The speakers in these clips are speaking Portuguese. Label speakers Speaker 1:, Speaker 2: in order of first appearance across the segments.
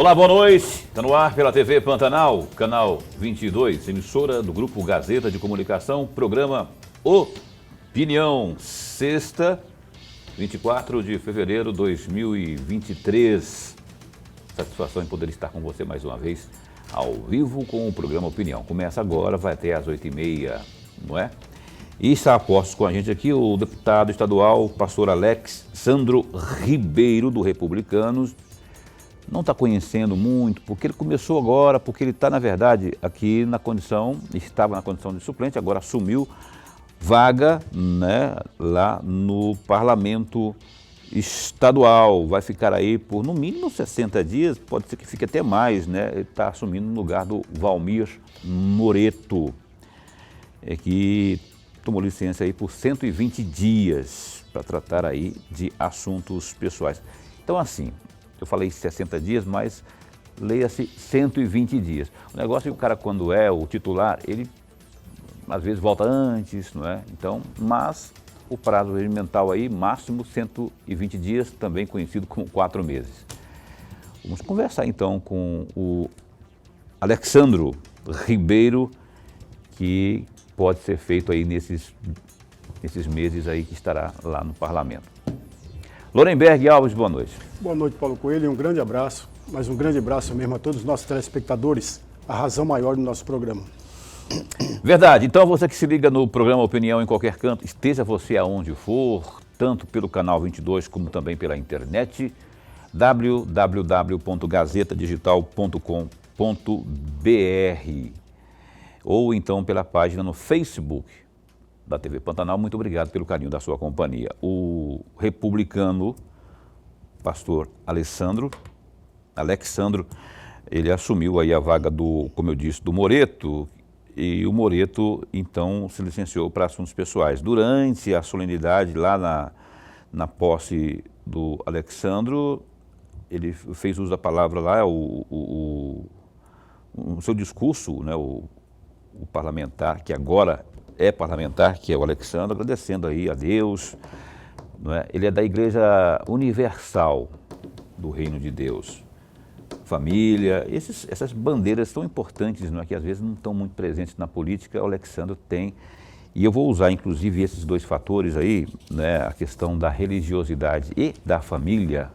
Speaker 1: Olá, boa noite. Está no ar pela TV Pantanal, canal 22, emissora do Grupo Gazeta de Comunicação, programa Opinião, sexta, 24 de fevereiro de 2023. Satisfação em poder estar com você mais uma vez, ao vivo com o programa Opinião. Começa agora, vai até às 8h30, não é? E está a postos com a gente aqui o deputado estadual, pastor Alexsandro Ribeiro, do Republicanos. Não está conhecendo muito, porque ele começou agora, porque ele está, na verdade, aqui na condição, estava na condição de suplente, agora assumiu vaga, né, lá no Parlamento Estadual. Vai ficar aí por, no mínimo, 60 dias, pode ser que fique até mais, né? Ele está assumindo no lugar do Valmir Moreto, que tomou licença aí por 120 dias para tratar aí de assuntos pessoais. Então, assim, eu falei 60 dias, mas leia-se 120 dias. O negócio é que o cara, quando é o titular, ele às vezes volta antes, não é? Então, mas o prazo regimental aí, máximo 120 dias, também conhecido como 4 meses. Vamos conversar então com o Alexsandro Ribeiro, que pode ser feito aí nesses meses aí que estará lá no Parlamento. Lorenberg Alves, boa noite.
Speaker 2: Boa noite, Paulo Coelho, e um grande abraço, mas um grande abraço mesmo a todos os nossos telespectadores, a razão maior do nosso programa.
Speaker 1: Verdade, então você que se liga no programa Opinião em qualquer canto, esteja você aonde for, tanto pelo canal 22 como também pela internet, www.gazetadigital.com.br ou então pela página no Facebook da TV Pantanal. Muito obrigado pelo carinho da sua companhia. O republicano, pastor Alexsandro, ele assumiu aí a vaga do, como eu disse, do Moreto, e o Moreto, então, se licenciou para assuntos pessoais. Durante a solenidade, lá na posse do Alexsandro, ele fez uso da palavra lá, o seu discurso, né, o parlamentar, que agora é parlamentar, que é o Alexsandro, agradecendo aí a Deus, não é? Ele é da Igreja Universal do Reino de Deus. Família, essas bandeiras tão importantes, não é? Que às vezes não estão muito presentes na política, o Alexsandro tem. E eu vou usar, inclusive, esses dois fatores aí, né? A questão da religiosidade e da família,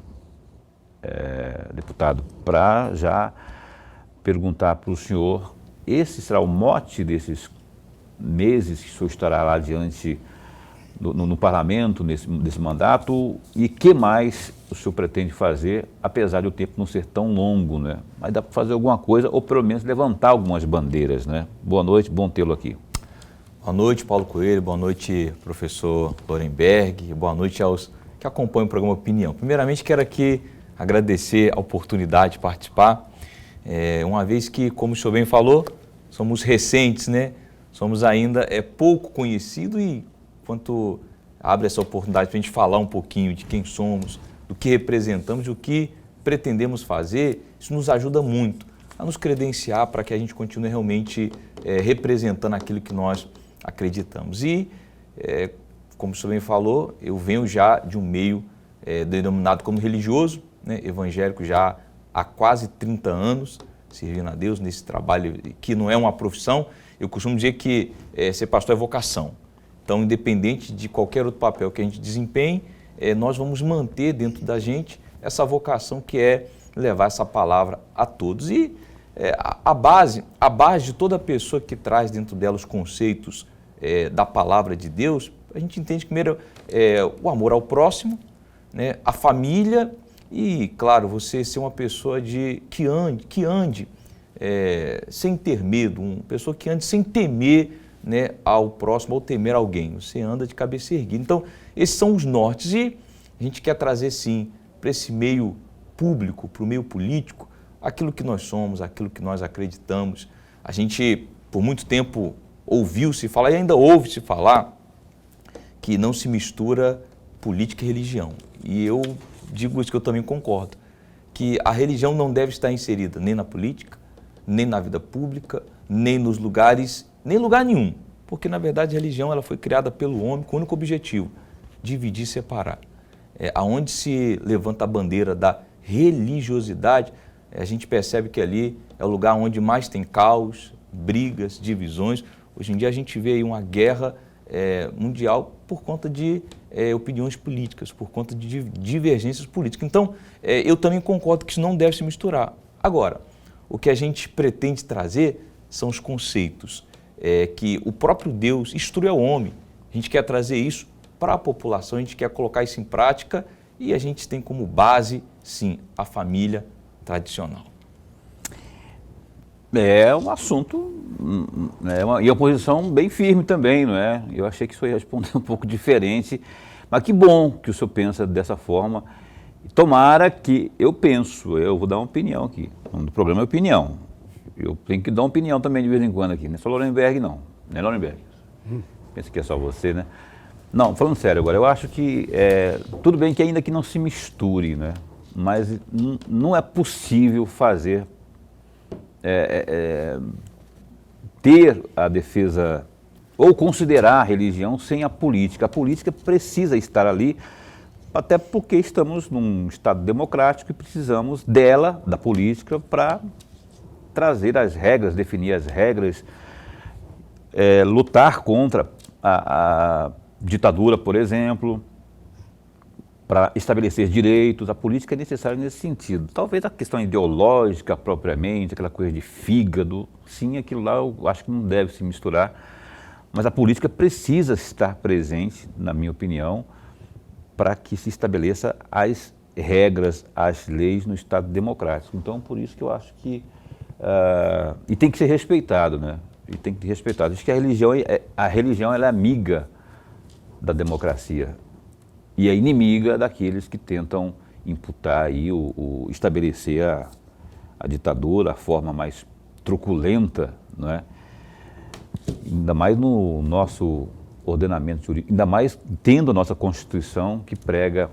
Speaker 1: deputado, para já perguntar para o senhor, esse será o mote desses meses que o senhor estará lá diante no parlamento, nesse mandato, e que mais o senhor pretende fazer, apesar de o tempo não ser tão longo, né? Mas dá para fazer alguma coisa, ou pelo menos levantar algumas bandeiras, né? Boa noite, bom tê-lo aqui.
Speaker 3: Boa noite, Paulo Coelho, boa noite, professor Lorenberg, boa noite aos que acompanham o programa Opinião. Primeiramente, quero aqui agradecer a oportunidade de participar, uma vez que, como o senhor bem falou, somos recentes, né? Somos ainda pouco conhecidos e, quanto abre essa oportunidade para a gente falar um pouquinho de quem somos, do que representamos, do que pretendemos fazer, isso nos ajuda muito a nos credenciar para que a gente continue realmente representando aquilo que nós acreditamos. E, como o senhor bem falou, eu venho já de um meio denominado como religioso, né, evangélico já há quase 30 anos, servindo a Deus nesse trabalho que não é uma profissão. Eu costumo dizer que ser pastor é vocação. Então, independente de qualquer outro papel que a gente desempenhe, nós vamos manter dentro da gente essa vocação que é levar essa palavra a todos. E a base de toda pessoa que traz dentro dela os conceitos da palavra de Deus, a gente entende que primeiro o amor ao próximo, né, a família e, claro, você ser uma pessoa que ande sem ter medo, uma pessoa que ande sem temer, né, ao próximo ou temer alguém. Você anda de cabeça erguida. Então, esses são os nortes e a gente quer trazer, sim, para esse meio público, para o meio político, aquilo que nós somos, aquilo que nós acreditamos. A gente, por muito tempo, ouviu-se falar e ainda ouve-se falar que não se mistura política e religião. E eu digo isso que eu também concordo, que a religião não deve estar inserida nem na política, nem na vida pública, nem nos lugares, nem em lugar nenhum. Porque, na verdade, a religião ela foi criada pelo homem com o único objetivo, dividir e separar. Aonde se levanta a bandeira da religiosidade, a gente percebe que ali é o lugar onde mais tem caos, brigas, divisões. Hoje em dia a gente vê aí uma guerra mundial por conta de opiniões políticas, por conta de divergências políticas. Então, eu também concordo que isso não deve se misturar. Agora, o que a gente pretende trazer são os conceitos que o próprio Deus instrui ao homem. A gente quer trazer isso para a população, a gente quer colocar isso em prática e a gente tem como base, sim, a família tradicional.
Speaker 1: É um assunto, e a posição bem firme também, não é? Eu achei que isso ia responder um pouco diferente, mas que bom que o senhor pensa dessa forma. Tomara que eu vou dar uma opinião aqui, o problema é opinião. Eu tenho que dar uma opinião também de vez em quando aqui, não é só Lorenberg não, não é Lorenberg? Pensa que é só você, né? Não, falando sério agora, eu acho que tudo bem que ainda que não se misture, né? Mas não é possível fazer, ter a defesa ou considerar a religião sem a política. A política precisa estar ali, até porque estamos num Estado democrático e precisamos dela, da política, para trazer as regras, definir as regras, lutar contra a ditadura, por exemplo, para estabelecer direitos. A política é necessária nesse sentido. Talvez a questão ideológica propriamente, aquela coisa de fígado, sim, aquilo lá eu acho que não deve se misturar, mas a política precisa estar presente, na minha opinião, para que se estabeleça as regras, as leis no Estado democrático. Então, por isso que eu acho que... e tem que ser respeitado, né? E tem que ser respeitado. Acho que a religião ela é amiga da democracia e é inimiga daqueles que tentam imputar aí, estabelecer a ditadura, a forma mais truculenta, não é? Ainda mais no nosso ordenamento jurídico, ainda mais tendo a nossa Constituição que prega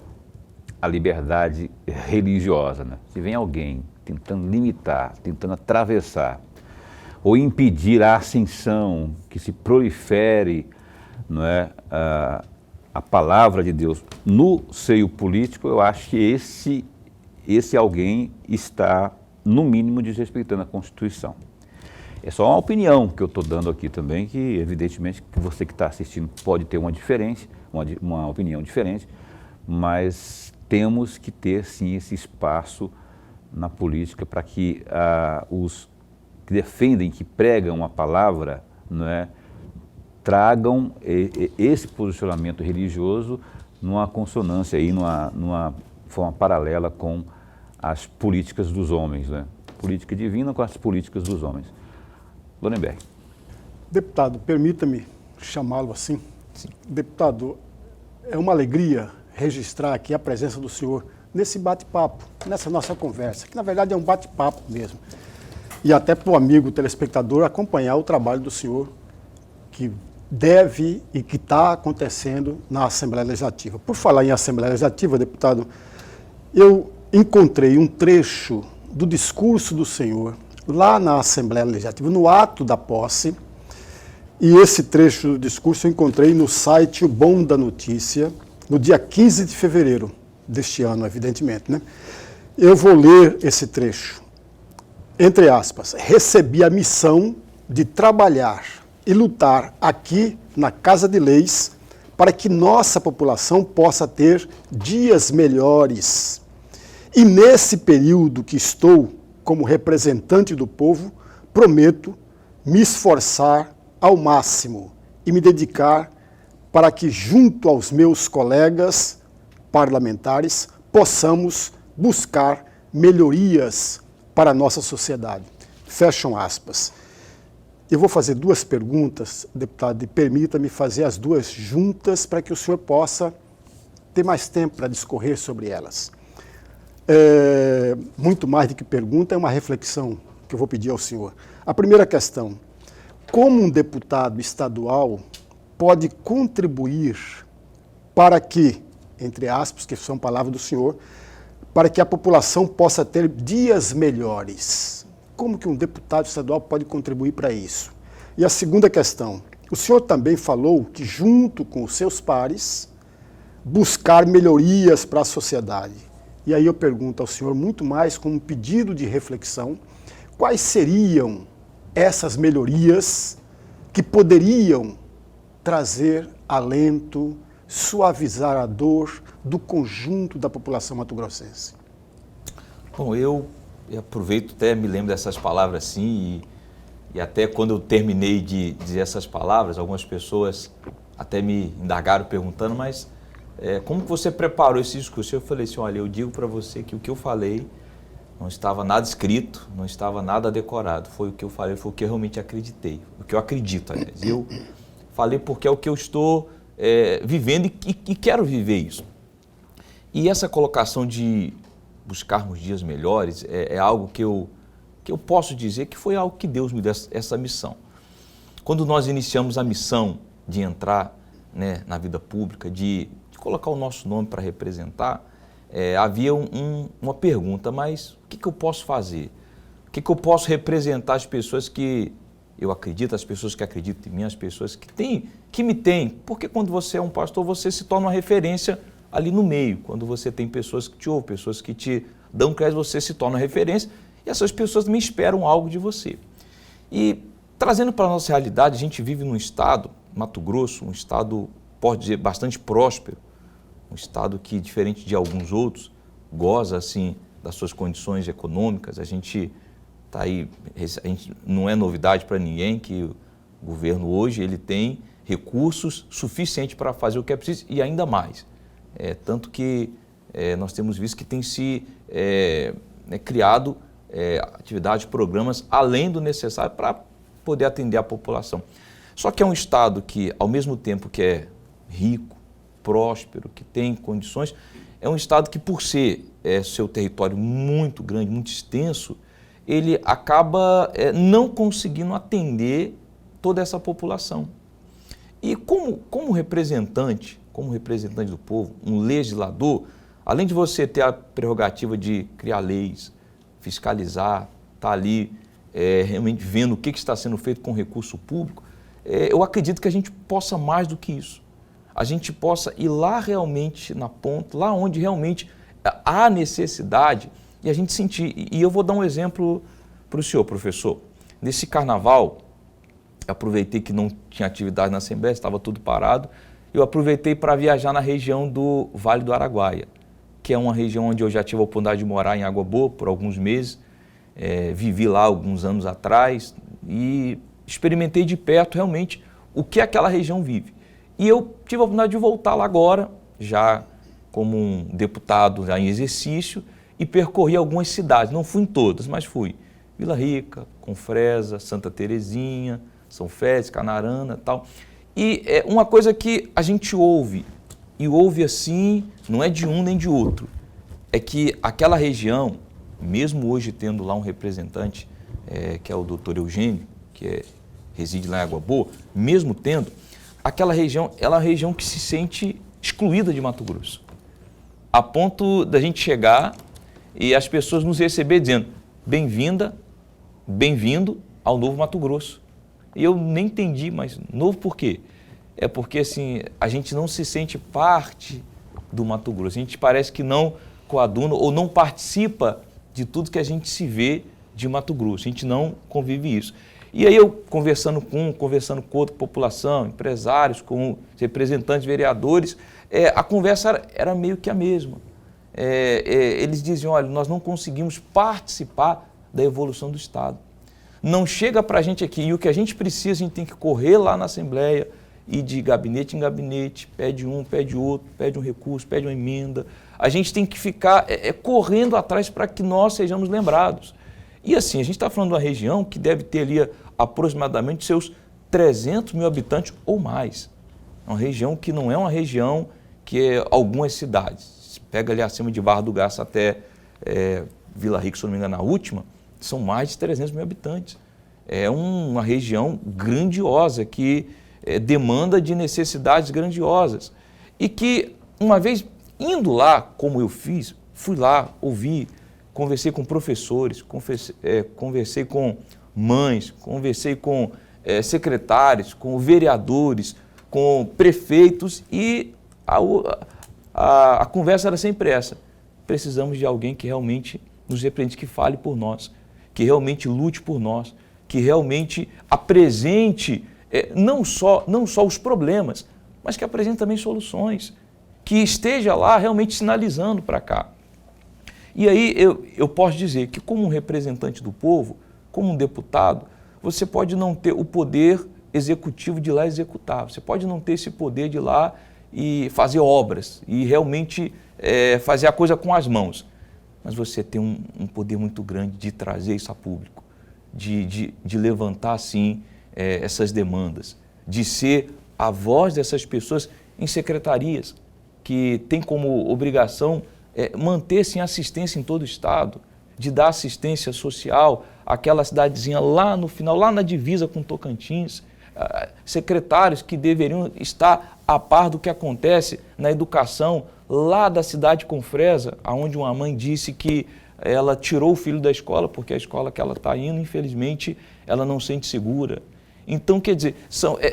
Speaker 1: a liberdade religiosa, né? Se vem alguém tentando limitar, tentando atravessar ou impedir a ascensão, que se prolifere, não é, a palavra de Deus no seio político, eu acho que esse alguém está, no mínimo, desrespeitando a Constituição. É só uma opinião que eu estou dando aqui também, que evidentemente que você que está assistindo pode ter uma opinião diferente, mas temos que ter sim esse espaço na política para que os que defendem, que pregam a palavra, não é, tragam esse posicionamento religioso numa consonância, aí, numa forma paralela com as políticas dos homens, né? Política divina com as políticas dos homens. Lorenberg.
Speaker 2: Deputado, permita-me chamá-lo assim.
Speaker 3: Sim.
Speaker 2: Deputado, é uma alegria registrar aqui a presença do senhor nesse bate-papo, nessa nossa conversa, que na verdade é um bate-papo mesmo. E até para o amigo telespectador acompanhar o trabalho do senhor, que deve e que está acontecendo na Assembleia Legislativa. Por falar em Assembleia Legislativa, deputado, eu encontrei um trecho do discurso do senhor lá na Assembleia Legislativa, no ato da posse, e esse trecho do discurso eu encontrei no site O Bom da Notícia, no dia 15 de fevereiro deste ano, evidentemente, né? Eu vou ler esse trecho. Entre aspas, recebi a missão de trabalhar e lutar aqui na Casa de Leis para que nossa população possa ter dias melhores. E nesse período que estou como representante do povo, prometo me esforçar ao máximo e me dedicar para que, junto aos meus colegas parlamentares, possamos buscar melhorias para a nossa sociedade. Fecham aspas. Eu vou fazer duas perguntas, deputado, e permita-me fazer as duas juntas para que o senhor possa ter mais tempo para discorrer sobre elas. Muito mais do que pergunta, é uma reflexão que eu vou pedir ao senhor. A primeira questão, como um deputado estadual pode contribuir para que, entre aspas, que são palavras do senhor, para que a população possa ter dias melhores? Como que um deputado estadual pode contribuir para isso? E a segunda questão, o senhor também falou que, junto com os seus pares, buscar melhorias para a sociedade. E aí eu pergunto ao senhor, muito mais como um pedido de reflexão, quais seriam essas melhorias que poderiam trazer alento, suavizar a dor do conjunto da população mato-grossense?
Speaker 3: Bom, eu aproveito, até me lembro dessas palavras assim, e até quando eu terminei de dizer essas palavras, algumas pessoas até me indagaram perguntando, mas como que você preparou esse discurso? Eu falei assim, olha, eu digo para você que o que eu falei não estava nada escrito, não estava nada decorado, foi o que eu falei, foi o que eu realmente acreditei, o que eu acredito, aliás. Eu falei porque é o que eu estou vivendo e quero viver isso. E essa colocação de buscarmos dias melhores é algo que eu posso dizer que foi algo que Deus me deu essa missão. Quando nós iniciamos a missão de entrar, né, na vida pública, de colocar o nosso nome para representar, havia uma pergunta, mas o que eu posso fazer? O que eu posso representar as pessoas que eu acredito, as pessoas que acreditam em mim, as pessoas que me têm? Porque quando você é um pastor, você se torna uma referência ali no meio. Quando você tem pessoas que te ouvem, pessoas que te dão crédito, você se torna referência e essas pessoas me esperam algo de você. E trazendo para a nossa realidade, a gente vive num estado, Mato Grosso, um estado, pode dizer, bastante próspero, um estado que, diferente de alguns outros, goza, assim, das suas condições econômicas. A gente está aí, não é novidade para ninguém que o governo hoje ele tem recursos suficientes para fazer o que é preciso e ainda mais. Tanto que nós temos visto que tem se criado atividades, programas além do necessário para poder atender a população. Só que é um estado que, ao mesmo tempo que é rico, próspero, que tem condições, é um estado que, por ser seu território muito grande, muito extenso, ele acaba não conseguindo atender toda essa população. E como representante do povo, um legislador, além de você ter a prerrogativa de criar leis, fiscalizar, estar ali realmente vendo o que está sendo feito com o recurso público, eu acredito que a gente possa mais do que isso. A gente possa ir lá realmente na ponta, lá onde realmente há necessidade e a gente sentir. E eu vou dar um exemplo para o senhor, professor. Nesse carnaval, eu aproveitei que não tinha atividade na Assembleia, estava tudo parado, eu aproveitei para viajar na região do Vale do Araguaia, que é uma região onde eu já tive a oportunidade de morar em Água Boa por alguns meses, vivi lá alguns anos atrás e experimentei de perto realmente o que aquela região vive. E eu tive a oportunidade de voltar lá agora, já como um deputado já em exercício, e percorri algumas cidades, não fui em todas, mas fui. Vila Rica, Confresa, Santa Terezinha, São Félix, Canarana e tal. E uma coisa que a gente ouve, e ouve assim, não é de um nem de outro, é que aquela região, mesmo hoje tendo lá um representante, que é o doutor Eugênio, que reside lá em Água Boa, mesmo tendo, aquela região, ela é uma região que se sente excluída de Mato Grosso, a ponto da gente chegar e as pessoas nos receber dizendo, bem-vinda, bem-vindo ao novo Mato Grosso. E eu nem entendi, mas novo por quê? É porque assim, a gente não se sente parte do Mato Grosso, a gente parece que não coaduna ou não participa de tudo que a gente se vê de Mato Grosso, a gente não convive isso. E aí eu conversando com outra população, empresários, com representantes, vereadores, a conversa era meio que a mesma. Eles diziam, olha, nós não conseguimos participar da evolução do Estado. Não chega para a gente aqui, e o que a gente precisa, a gente tem que correr lá na Assembleia, ir de gabinete em gabinete, pede um, pede outro, pede um recurso, pede uma emenda. A gente tem que ficar correndo atrás para que nós sejamos lembrados. E assim, a gente está falando de uma região que deve ter ali aproximadamente seus 300 mil habitantes ou mais. É uma região que não é uma região que é algumas cidades. Se pega ali acima de Barra do Garça até Vila Rica, se não me engano, na última, são mais de 300 mil habitantes. É uma região grandiosa que demanda de necessidades grandiosas. E que, uma vez indo lá, como eu fiz, fui lá, ouvi, conversei com professores, conversei com mães, conversei com secretários, com vereadores, com prefeitos e a conversa era sempre essa. precisamos de alguém que realmente nos represente, que fale por nós, que realmente lute por nós, que realmente apresente não só os problemas, mas que apresente também soluções, que esteja lá realmente sinalizando para cá. E aí eu posso dizer que, como um representante do povo, como um deputado, você pode não ter o poder executivo de ir lá executar, você pode não ter esse poder de ir lá e fazer obras e realmente fazer a coisa com as mãos, mas você tem um poder muito grande de trazer isso a público, de levantar, sim, essas demandas, de ser a voz dessas pessoas em secretarias, que tem como obrigação manter-se em assistência em todo o estado, de dar assistência social àquela cidadezinha lá no final, lá na divisa com Tocantins, secretários que deveriam estar a par do que acontece na educação lá da cidade de Confresa, onde uma mãe disse que ela tirou o filho da escola porque a escola que ela está indo, infelizmente, ela não sente segura. Então, quer dizer,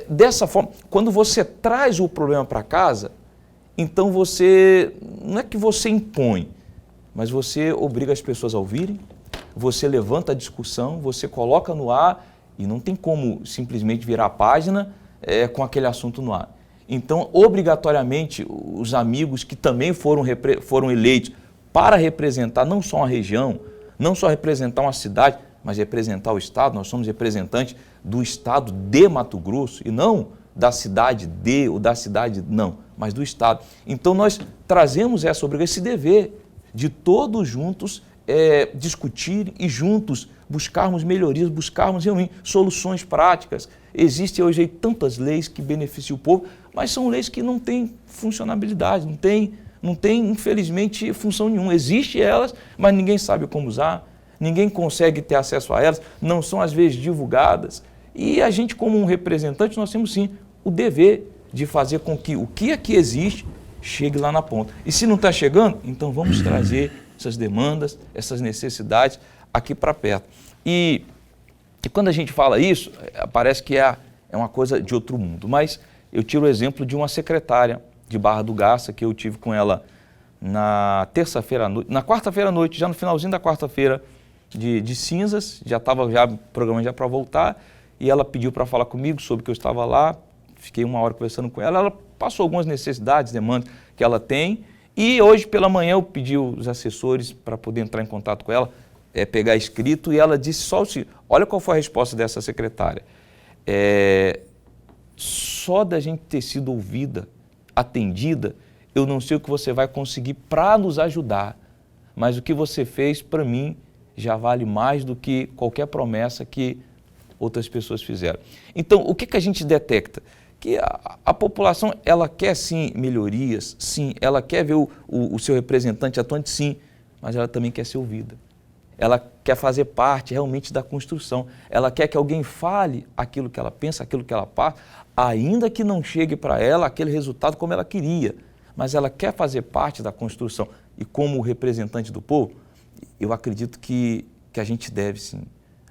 Speaker 3: dessa forma, quando você traz o problema para casa, então você, não é que você impõe, mas você obriga as pessoas a ouvirem, você levanta a discussão, você coloca no ar e não tem como simplesmente virar a página com aquele assunto no ar. Então, obrigatoriamente, os amigos que também foram eleitos para representar não só uma região, não só representar uma cidade, mas representar o Estado, nós somos representantes do Estado de Mato Grosso e não da cidade de, ou da cidade não, mas do Estado. Então nós trazemos essa obrigação, esse dever de todos juntos discutir e juntos buscarmos melhorias, buscarmos realmente soluções práticas. Existem hoje aí tantas leis que beneficiam o povo, mas são leis que não têm funcionalidade, não tem infelizmente função nenhuma. Existem elas, mas ninguém sabe como usar, ninguém consegue ter acesso a elas, não são às vezes divulgadas. E a gente, como um representante, nós temos sim o dever de fazer com que o que aqui existe chegue lá na ponta. E se não está chegando, então vamos trazer essas demandas, essas necessidades aqui para perto. E quando a gente fala isso, parece que é uma coisa de outro mundo. Mas eu tiro o exemplo de uma secretária de Barra do Garça, que eu tive com ela na terça-feira à noite, na quarta-feira à noite, já no finalzinho da quarta-feira de cinzas, já estava o programa já para voltar, e ela pediu para falar comigo sobre que eu estava lá, fiquei uma hora conversando com ela, ela passou algumas necessidades, demandas que ela tem, e hoje pela manhã eu pedi os assessores para poder entrar em contato com ela, pegar escrito, e ela disse só o seguinte: olha qual foi a resposta dessa secretária, só da gente ter sido ouvida, atendida, eu não sei o que você vai conseguir para nos ajudar, mas o que você fez para mim já vale mais do que qualquer promessa que outras pessoas fizeram. Então, o que a gente detecta? Que a população, ela quer sim melhorias, sim, ela quer ver o seu representante atuante, sim, mas ela também quer ser ouvida. Ela quer fazer parte realmente da construção. Ela quer que alguém fale aquilo que ela pensa, aquilo que ela passa, ainda que não chegue para ela aquele resultado como ela queria, mas ela quer fazer parte da construção. E como representante do povo, eu acredito que a gente deve sim,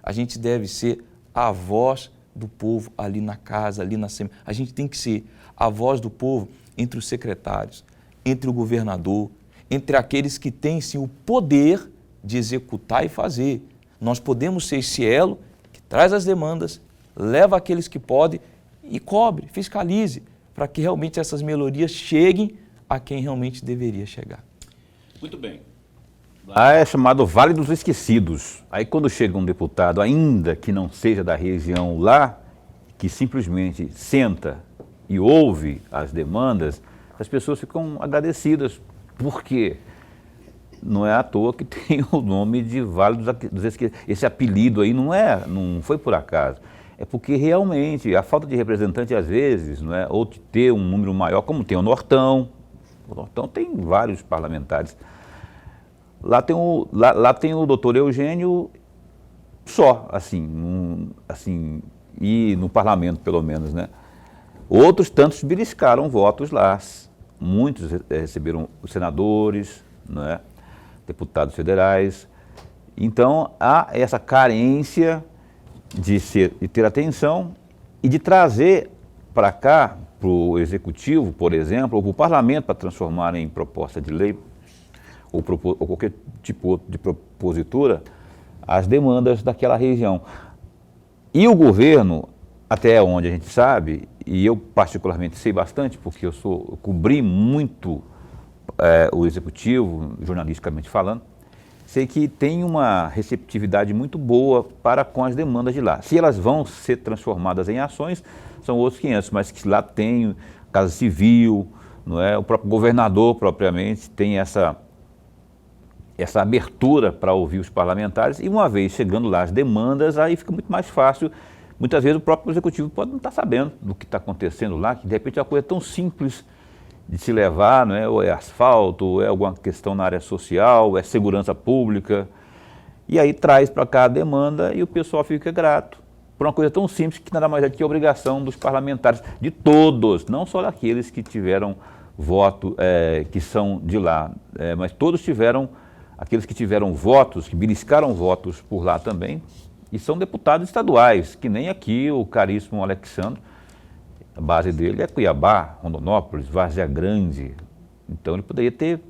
Speaker 3: a gente deve ser a voz do povo ali na casa, ali na Assembleia. A gente tem que ser a voz do povo entre os secretários, entre o governador, entre aqueles que têm sim o poder de executar e fazer. Nós podemos ser esse elo que traz as demandas, leva aqueles que podem e cobre, fiscalize, para que realmente essas melhorias cheguem a quem realmente deveria chegar.
Speaker 1: Muito bem. Lá é chamado Vale dos Esquecidos. Aí quando chega um deputado, ainda que não seja da região lá, que simplesmente senta e ouve as demandas, as pessoas ficam agradecidas. Por quê? Não é à toa que tem o nome de Vale dos Esquecidos. Esse apelido aí não foi por acaso. É porque realmente a falta de representante às vezes, não é, ou de ter um número maior, como tem o Nortão. O Nortão tem vários parlamentares. Lá tem o doutor Eugênio só, assim, e no parlamento pelo menos, né? Outros tantos beliscaram votos lá, muitos receberam os senadores, não é? Deputados federais. Então há essa carência de ter atenção e de trazer para cá, para o executivo, por exemplo, ou para o parlamento, para transformar em proposta de lei, ou qualquer tipo de propositura às demandas daquela região. E o governo, até onde a gente sabe, e eu particularmente sei bastante, porque eu cobri muito o executivo, jornalisticamente falando, sei que tem uma receptividade muito boa para com as demandas de lá. Se elas vão ser transformadas em ações, são outros 500, mas que lá tem Casa Civil, não é? O próprio governador propriamente tem essa abertura para ouvir os parlamentares, e uma vez chegando lá as demandas, aí fica muito mais fácil. Muitas vezes o próprio executivo pode não estar sabendo do que está acontecendo lá, que de repente é uma coisa tão simples de se levar, não é? Ou é asfalto, ou é alguma questão na área social, é segurança pública, e aí traz para cá a demanda e o pessoal fica grato por uma coisa tão simples que nada mais é que a obrigação dos parlamentares, de todos, não só daqueles que tiveram voto, que são de lá, mas todos tiveram, aqueles que tiveram votos, que beliscaram votos por lá também, e são deputados estaduais, que nem aqui o caríssimo Alexandre. A base dele é Cuiabá, Rondonópolis, Várzea Grande. Então ele poderia ter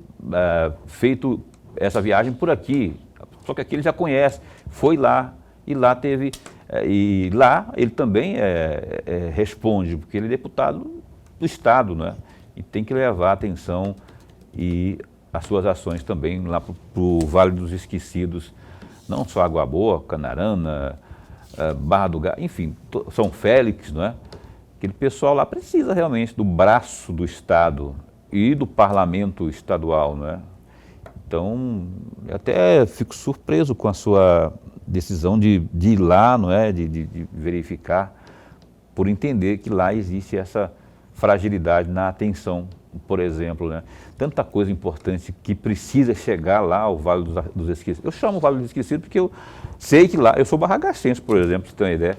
Speaker 1: feito essa viagem por aqui. Só que aqui ele já conhece, foi lá e lá teve... e lá ele também responde, porque ele é deputado do Estado, né? E tem que levar atenção e as suas ações também lá para o Vale dos Esquecidos, não só Água Boa, Canarana, Barra do Gado, enfim, São Félix, não é? Aquele pessoal lá precisa realmente do braço do Estado e do parlamento estadual, não é? Então, eu até fico surpreso com a sua decisão de ir lá, não é? De verificar, por entender que lá existe essa fragilidade na atenção, por exemplo, né? Tanta coisa importante que precisa chegar lá ao Vale dos Esquecidos. Eu chamo o Vale dos Esquecidos porque eu sei que lá, eu sou barragacense, por exemplo, pra você ter uma ideia,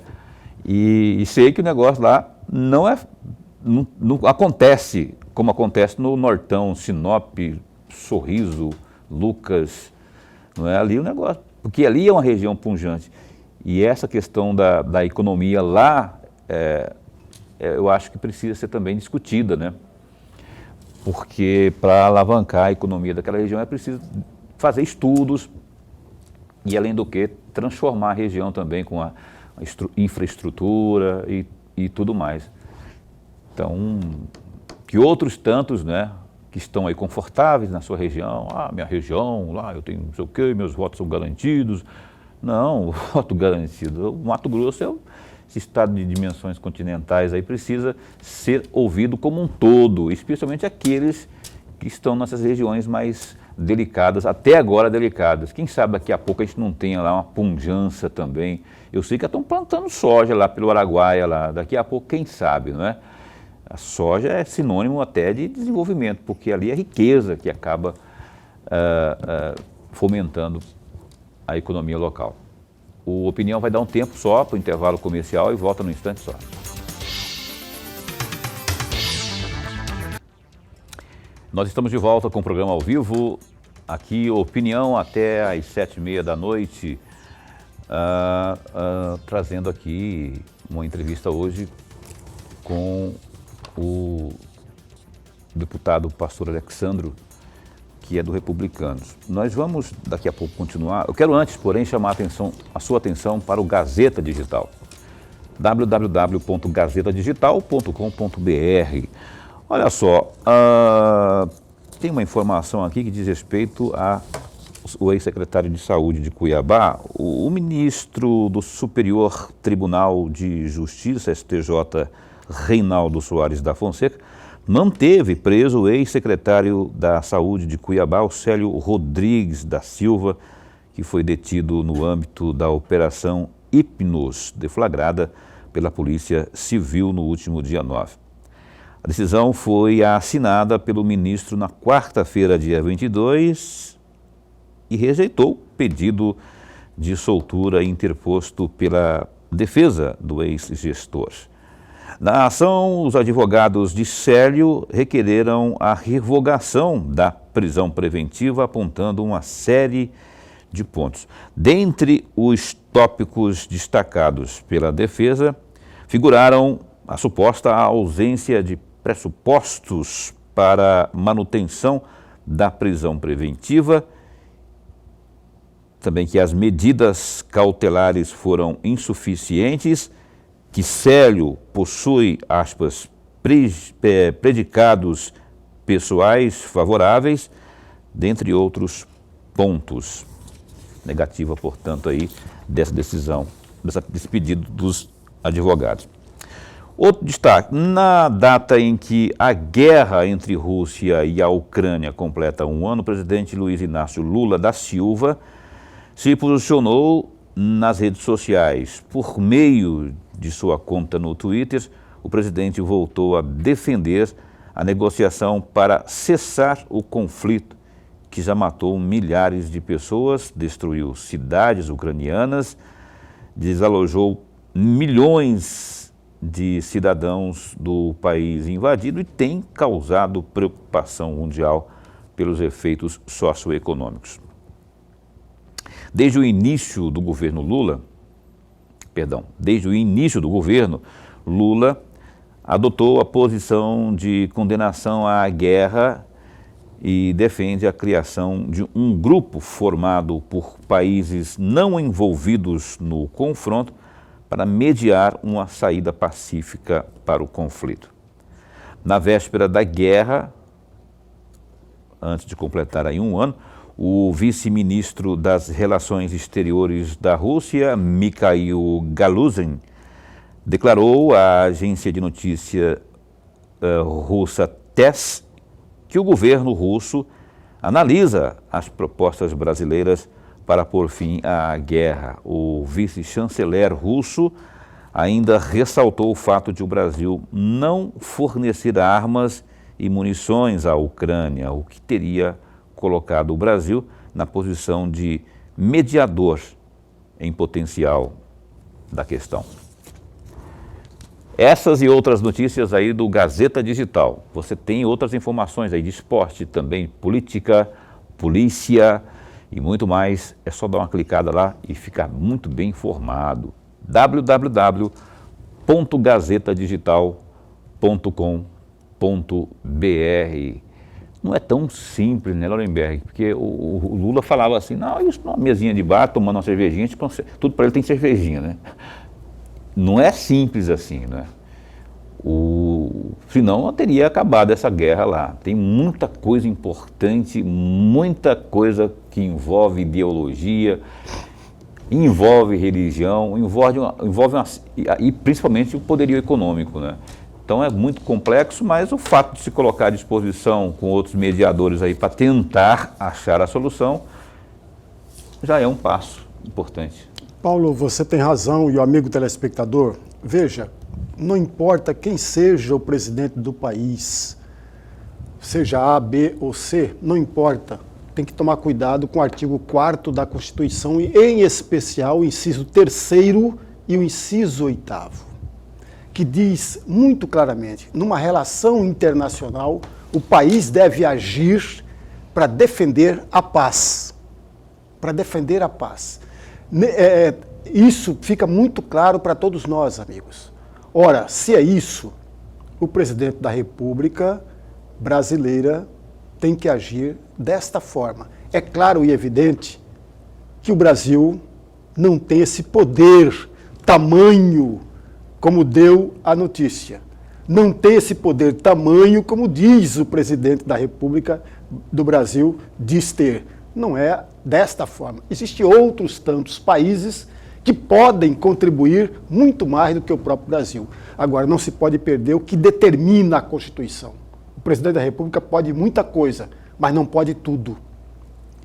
Speaker 1: e sei que o negócio lá não acontece como acontece no Nortão, Sinop, Sorriso, Lucas, não é ali o negócio, porque ali é uma região pujante. E essa questão da economia lá, eu acho que precisa ser também discutida, né? Porque para alavancar a economia daquela região é preciso fazer estudos e, além do que, transformar a região também com a infraestrutura e tudo mais. Então, que outros tantos, né, que estão aí confortáveis na sua região, minha região, lá eu tenho não sei o quê, meus votos são garantidos. Não, o voto garantido, o Mato Grosso esse estado de dimensões continentais aí precisa ser ouvido como um todo, especialmente aqueles que estão nessas regiões mais delicadas, até agora delicadas. Quem sabe daqui a pouco a gente não tenha lá uma pujança também. Eu sei que estão plantando soja lá pelo Araguaia, lá. Daqui a pouco, quem sabe, não é? A soja é sinônimo até de desenvolvimento, porque ali é riqueza que acaba fomentando a economia local. O Opinião vai dar um tempo só para o intervalo comercial e volta num instante só. Nós estamos de volta com o programa ao vivo, aqui Opinião até às 7h30 da noite, trazendo aqui uma entrevista hoje com o deputado pastor Alexandro, que é do Republicanos. Nós vamos daqui a pouco continuar. Eu quero antes, porém, chamar a sua atenção para o Gazeta Digital. www.gazetadigital.com.br. Olha só, tem uma informação aqui que diz respeito ao ex-secretário de Saúde de Cuiabá, o ministro do Superior Tribunal de Justiça, STJ, Reinaldo Soares da Fonseca, manteve preso o ex-secretário da Saúde de Cuiabá, o Célio Rodrigues da Silva, que foi detido no âmbito da Operação Hipnos, deflagrada pela Polícia Civil no último dia 9. A decisão foi assinada pelo ministro na quarta-feira, dia 22, e rejeitou o pedido de soltura interposto pela defesa do ex-gestor. Na ação, os advogados de Célio requereram a revogação da prisão preventiva, apontando uma série de pontos. Dentre os tópicos destacados pela defesa, figuraram a suposta ausência de pressupostos para manutenção da prisão preventiva, também que as medidas cautelares foram insuficientes, que Célio possui, aspas, predicados pessoais favoráveis, dentre outros pontos. Negativa, portanto, aí dessa decisão, desse pedido dos advogados. Outro destaque, na data em que a guerra entre Rússia e a Ucrânia completa um ano, o presidente Luiz Inácio Lula da Silva se posicionou nas redes sociais. Por meio de sua conta no Twitter, o presidente voltou a defender a negociação para cessar o conflito, que já matou milhares de pessoas, destruiu cidades ucranianas, desalojou milhões de cidadãos do país invadido e tem causado preocupação mundial pelos efeitos socioeconômicos. Desde o início do governo Lula, Lula adotou a posição de condenação à guerra e defende a criação de um grupo formado por países não envolvidos no confronto para mediar uma saída pacífica para o conflito. Na véspera da guerra, antes de completar aí um ano, o vice-ministro das Relações Exteriores da Rússia, Mikhail Galuzin, declarou à agência de notícia russa TASS que o governo russo analisa as propostas brasileiras para pôr fim à guerra. O vice-chanceler russo ainda ressaltou o fato de o Brasil não fornecer armas e munições à Ucrânia, o que teria colocado o Brasil na posição de mediador em potencial da questão. Essas e outras notícias aí do Gazeta Digital. Você tem outras informações aí de esporte também, política, polícia e muito mais. É só dar uma clicada lá e ficar muito bem informado. www.gazetadigital.com.br. Não é tão simples, né, Lorenberg? Porque o Lula falava assim, não, isso numa mesinha de bar, tomando uma cervejinha, tudo para ele tem cervejinha, né? Não é simples assim, né? Senão não teria acabado essa guerra lá. Tem muita coisa importante, muita coisa que envolve ideologia, envolve religião, e principalmente o poderio econômico, né? Então é muito complexo, mas o fato de se colocar à disposição com outros mediadores aí para tentar achar a solução já é um passo importante.
Speaker 2: Paulo, você tem razão, e o amigo telespectador, veja, não importa quem seja o presidente do país, seja A, B ou C, não importa, tem que tomar cuidado com o artigo 4º da Constituição, e em especial o inciso 3º e o inciso 8º, que diz muito claramente, numa relação internacional, o país deve agir para defender a paz. Para defender a paz. Isso fica muito claro para todos nós, amigos. Ora, se é isso, o presidente da República brasileira tem que agir desta forma. É claro e evidente que o Brasil não tem esse poder, tamanho, como deu a notícia. Não tem esse poder, tamanho, como diz o presidente da República do Brasil, diz ter. Não é desta forma. Existem outros tantos países que podem contribuir muito mais do que o próprio Brasil. Agora, não se pode perder o que determina a Constituição. O presidente da República pode muita coisa, mas não pode tudo.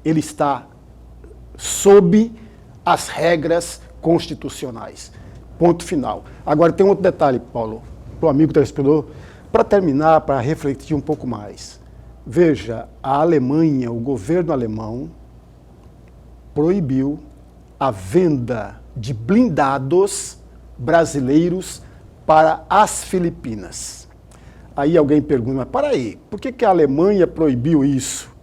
Speaker 2: Ele está sob as regras constitucionais. Ponto final. Agora, tem um outro detalhe, Paulo, para o amigo telespectador, para terminar, para refletir um pouco mais. Veja, a Alemanha, o governo alemão, proibiu a venda de blindados brasileiros para as Filipinas. Aí alguém pergunta, mas para aí, por que a Alemanha proibiu isso?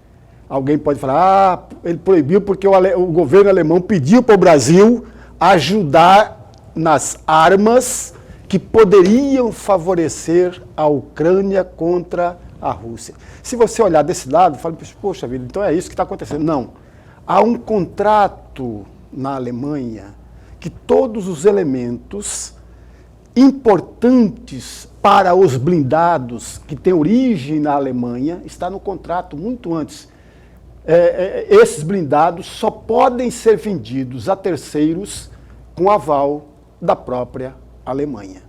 Speaker 2: Alguém pode falar, ele proibiu porque o governo alemão pediu para o Brasil ajudar nas armas que poderiam favorecer a Ucrânia contra a Rússia. Se você olhar desse lado, fala, poxa vida, então é isso que está acontecendo. Não. Há um contrato na Alemanha que todos os elementos importantes para os blindados que têm origem na Alemanha está no contrato muito antes. Esses blindados só podem ser vendidos a terceiros com aval da própria Alemanha.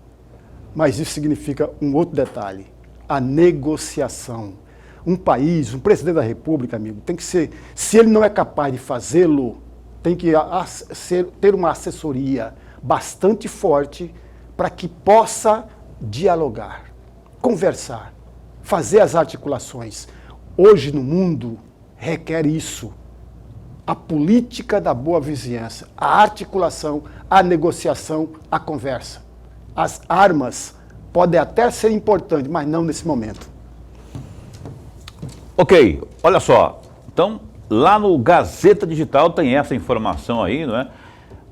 Speaker 2: Mas isso significa um outro detalhe, a negociação. Um país, um presidente da República, amigo, tem que ser, se ele não é capaz de fazê-lo, tem que ter uma assessoria bastante forte para que possa dialogar, conversar, fazer as articulações. Hoje no mundo requer isso. A política da boa vizinhança, a articulação, a negociação, a conversa. As armas podem até ser importantes, mas não nesse momento.
Speaker 1: Ok, olha só. Então, lá no Gazeta Digital tem essa informação aí, não é?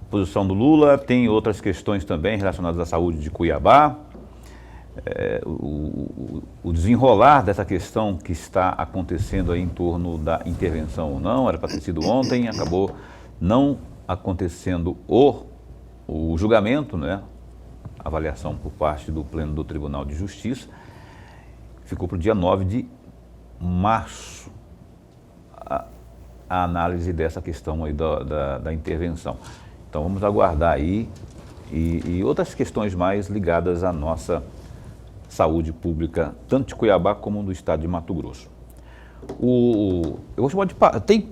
Speaker 1: Posição do Lula, tem outras questões também relacionadas à saúde de Cuiabá. O desenrolar dessa questão que está acontecendo aí em torno da intervenção ou não, era para ter sido ontem, acabou não acontecendo o julgamento, né? Avaliação por parte do Pleno do Tribunal de Justiça, ficou para o dia 9 de março a análise dessa questão aí da intervenção. Então vamos aguardar aí e outras questões mais ligadas à nossa saúde pública, tanto de Cuiabá como do estado de Mato Grosso. Eu vou chamar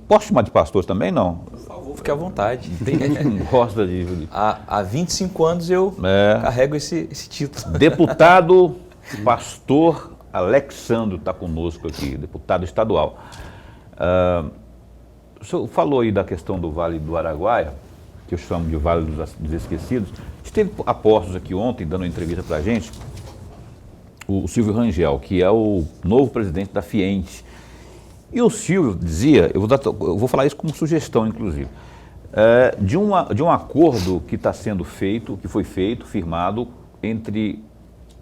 Speaker 1: posso chamar de pastor também, não?
Speaker 3: Por favor, fique à vontade.
Speaker 1: Tem gente que não gosta de...
Speaker 3: Há 25 anos eu carrego esse título.
Speaker 1: Deputado, pastor Alexandro está conosco aqui, deputado estadual. O senhor falou aí da questão do Vale do Araguaia, que eu chamo de Vale dos Esquecidos. A gente teve apostos aqui ontem, dando uma entrevista para a gente, o Silvio Rangel, que é o novo presidente da Fiente. E o Silvio dizia, eu vou falar isso como sugestão, inclusive, de um acordo que está sendo feito, que foi feito, firmado entre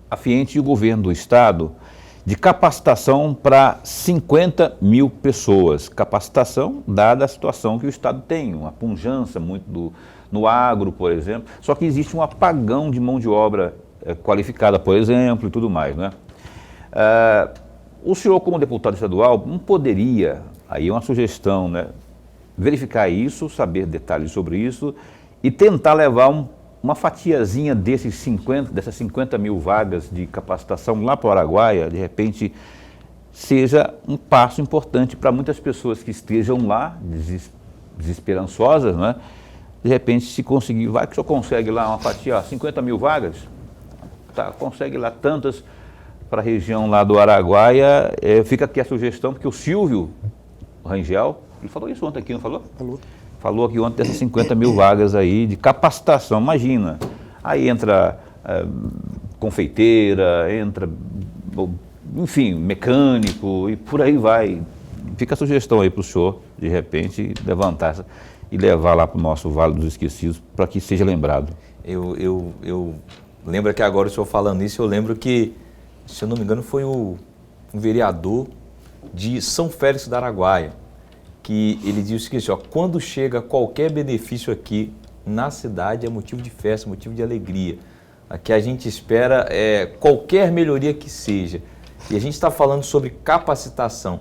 Speaker 1: a Fiente e o governo do estado, de capacitação para 50 mil pessoas. Capacitação dada a situação que o estado tem, uma pujança muito no agro, por exemplo, só que existe um apagão de mão de obra qualificada, por exemplo, e tudo mais, né? O senhor, como deputado estadual, não poderia, aí é uma sugestão, né, verificar isso, saber detalhes sobre isso e tentar levar uma fatiazinha dessas 50 mil vagas de capacitação lá para o Araguaia, de repente, seja um passo importante para muitas pessoas que estejam lá, desesperançosas, né? De repente, se conseguir, vai que o senhor consegue lá uma fatia, 50 mil vagas, tá, consegue lá tantas para a região lá do Araguaia, fica aqui a sugestão, porque o Silvio Rangel, ele falou isso ontem aqui, não falou? Falou aqui ontem dessas 50 mil vagas aí de capacitação, imagina. Aí entra confeiteira, entra, enfim, mecânico e por aí vai. Fica a sugestão aí para o senhor, de repente, levantar e levar lá para o nosso Vale dos Esquecidos, para que seja lembrado.
Speaker 3: Eu lembro que agora o senhor falando isso, eu lembro que, se eu não me engano, foi um vereador de São Félix do Araguaia, que ele disse o seguinte, ó, quando chega qualquer benefício aqui na cidade é motivo de festa, motivo de alegria. Aqui a gente espera qualquer melhoria que seja. E a gente está falando sobre capacitação.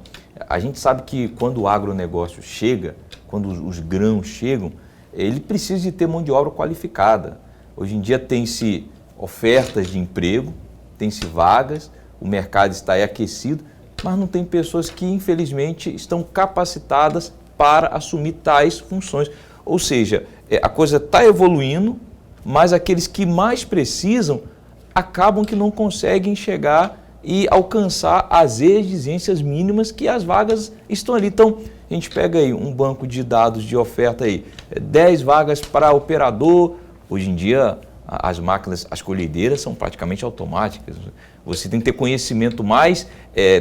Speaker 3: A gente sabe que quando o agronegócio chega, quando os grãos chegam, ele precisa de ter mão de obra qualificada. Hoje em dia tem-se ofertas de emprego, tem-se vagas, o mercado está aí aquecido, mas não tem pessoas que, infelizmente, estão capacitadas para assumir tais funções. Ou seja, a coisa está evoluindo, mas aqueles que mais precisam acabam que não conseguem chegar e alcançar as exigências mínimas que as vagas estão ali. Então, a gente pega aí um banco de dados de oferta aí, 10 vagas para operador. Hoje em dia, as máquinas, as colhedeiras são praticamente automáticas. Você tem que ter conhecimento mais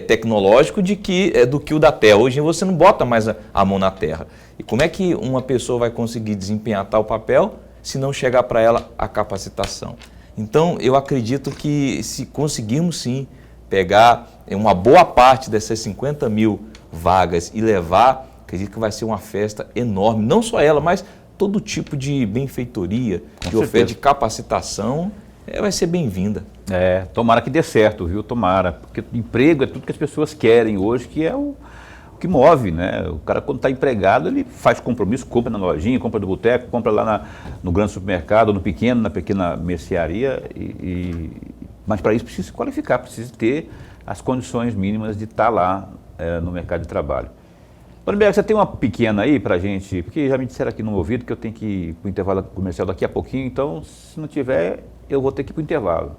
Speaker 3: tecnológico do que o da terra. Hoje você não bota mais a mão na terra. E como é que uma pessoa vai conseguir desempenhar tal papel se não chegar para ela a capacitação? Então, eu acredito que se conseguirmos sim pegar uma boa parte dessas 50 mil vagas e levar, acredito que vai ser uma festa enorme, não só ela, mas todo tipo de benfeitoria, de oferta de capacitação, vai ser bem-vinda.
Speaker 1: Tomara que dê certo, viu? Tomara, porque emprego é tudo que as pessoas querem hoje, que é o que move, né? O cara, quando está empregado, ele faz compromisso, compra na lojinha, compra do boteco, compra lá no grande supermercado, no pequeno, na pequena mercearia, mas para isso precisa se qualificar, precisa ter as condições mínimas de estar lá no mercado de trabalho. Lorenberg, você tem uma pequena aí para a gente, porque já me disseram aqui no ouvido que eu tenho que ir para o intervalo comercial daqui a pouquinho, então se não tiver, eu vou ter que ir para o intervalo.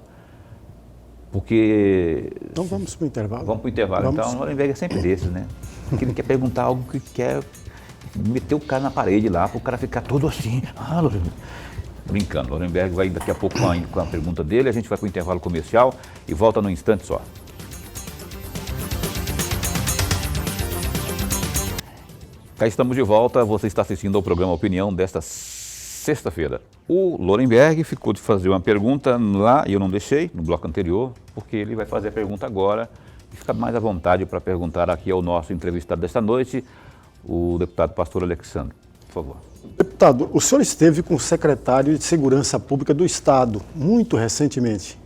Speaker 1: Porque...
Speaker 2: Então vamos para o intervalo.
Speaker 1: Vamos para o intervalo. Vamos. Então o Lorenberg é sempre desses, né? Porque ele quer perguntar algo que quer meter o cara na parede lá, para o cara ficar todo assim. Brincando, o Lorenberg vai daqui a pouco com a pergunta dele, a gente vai para o intervalo comercial e volta num instante só. Cá estamos de volta, você está assistindo ao programa Opinião desta sexta-feira. O Lorenberg ficou de fazer uma pergunta lá, e eu não deixei, no bloco anterior, porque ele vai fazer a pergunta agora e fica mais à vontade para perguntar aqui ao nosso entrevistado desta noite, o deputado Pastor Alexandre. Por favor.
Speaker 2: Deputado, o senhor esteve com o secretário de Segurança Pública do Estado, muito recentemente.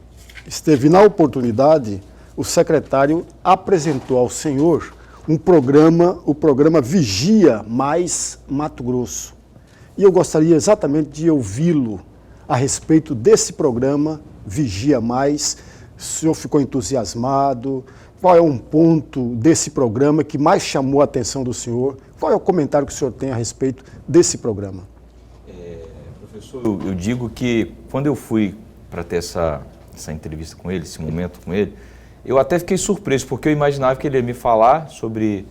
Speaker 2: Esteve na oportunidade, o secretário apresentou ao senhor o programa Vigia Mais Mato Grosso. E eu gostaria exatamente de ouvi-lo a respeito desse programa Vigia Mais. O senhor ficou entusiasmado? Qual é um ponto desse programa que mais chamou a atenção do senhor? Qual é o comentário que o senhor tem a respeito desse programa?
Speaker 3: Professor, eu digo que quando eu fui para ter essa entrevista com ele, esse momento com ele, eu até fiquei surpreso, porque eu imaginava que ele ia me falar sobre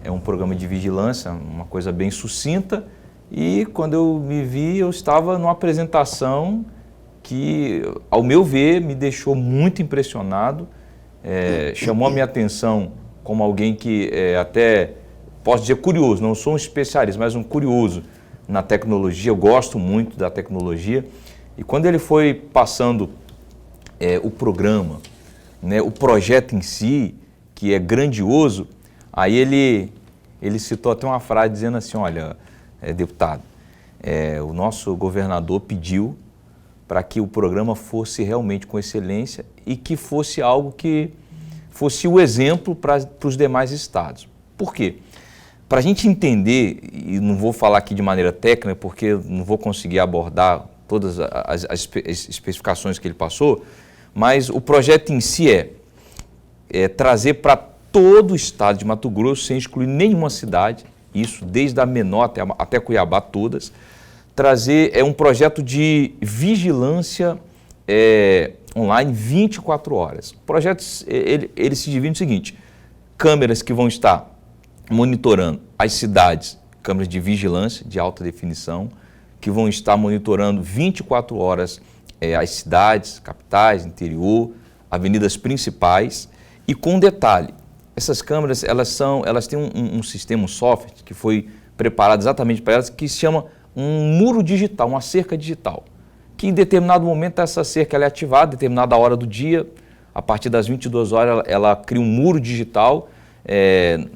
Speaker 3: um programa de vigilância, uma coisa bem sucinta, e quando eu me vi, eu estava numa apresentação que, ao meu ver, me deixou muito impressionado, chamou a minha atenção como alguém que até, posso dizer, curioso, não sou um especialista, mas um curioso na tecnologia, eu gosto muito da tecnologia, e quando ele foi passando o programa, né, o projeto em si, que é grandioso, aí ele citou até uma frase dizendo assim, olha, deputado, o nosso governador pediu para que o programa fosse realmente com excelência e que fosse algo que fosse o exemplo para os demais estados. Por quê? Para a gente entender, e não vou falar aqui de maneira técnica, porque não vou conseguir abordar todas as especificações que ele passou, mas o projeto em si é trazer para todo o estado de Mato Grosso, sem excluir nenhuma cidade, isso desde a menor até Cuiabá, todas, trazer um projeto de vigilância online 24 horas. O projeto ele se divide no seguinte, câmeras que vão estar monitorando as cidades, câmeras de vigilância de alta definição, que vão estar monitorando 24 horas as cidades, capitais, interior, avenidas principais, e com detalhe, essas câmeras elas têm um sistema, um software que foi preparado exatamente para elas, que se chama um muro digital, uma cerca digital, que em determinado momento essa cerca ela é ativada, determinada hora do dia, a partir das 22 horas ela cria um muro digital